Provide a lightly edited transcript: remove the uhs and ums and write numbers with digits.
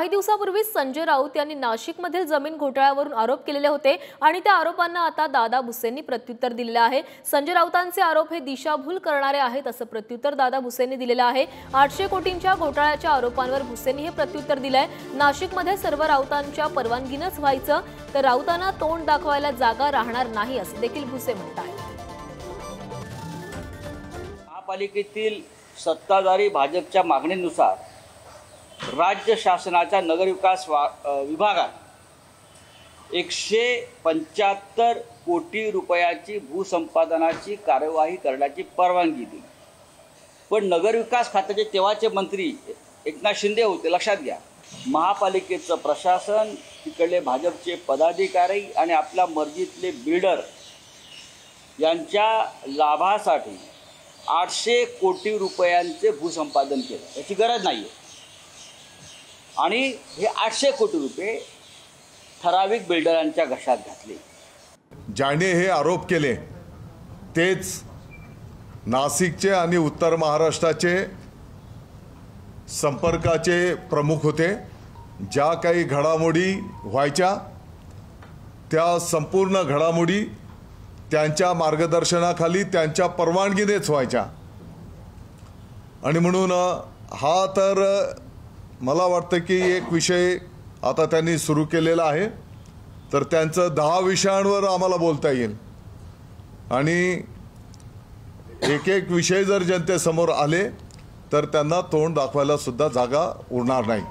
काही दिवसापूर्वी संजय राऊत यांनी नाशिकमधील जमीन घोटाळ्यावरून आरोप केलेले होते आणि त्या आरोपांना आता दादा भुसेंनी प्रत्युत्तर दिलेले आहे। संजय राऊतांचे आरोप हे दिशाभूल करणारे आहेत असं प्रत्युत्तर दादा भुसेंनी दिलेले आहे। 800 कोटींच्या घोटाळ्याच्या आरोपांवर भुसेंनी हे प्रत्युत्तर दिलंय। नाशिकमध्ये सर्व राऊतांच्या परवानगीनेच व्हायचं, तर राऊतांना तोंड दाखवायला जागा राहणार नाही असं देखील भुसे म्हणतात। महापालिकेतील सत्ताधारी भाजपच्या मागणीनुसार राज्य शासनाच्या नगरविकास विभागात 175 कोटी रुपयाची भूसंपादनाची कार्यवाही करण्याची परवानगी दिली। पण नगरविकास खात्याचे तेव्हाचे मंत्री एकनाथ शिंदे होते। लक्षात घ्या, महापालिकेचं प्रशासन, तिकडले भाजपचे पदाधिकारी आणि आपल्या मर्जीतले बिल्डर यांच्या लाभासाठी 800 कोटी रुपयांचे भूसंपादन केलं। याची गरज नाही आहे आणि हे 800 कोटी रुपये ठराविक बिल्डरांच्या घशात घातले। ज्याने हे आरोप केले तेच नाशिकचे आणि उत्तर महाराष्ट्राचे संपर्काचे प्रमुख होते। ज्या काही घडामोडी व्हायच्या त्या संपूर्ण घडामोडी त्यांच्या मार्गदर्शनाखाली, त्यांच्या परवानगीनेच व्हायच्या। आणि म्हणून हा तर मला वाटतं की एक विषय आता त्यांनी सुरू केलेला आहे, तर त्यांचं 10 विषयांवर आम्हाला बोलता येईल आणि एक एक विषय जर जनतेसमोर आले तर त्यांना तोंड दाखवायला सुद्धा जागा उरणार नाही।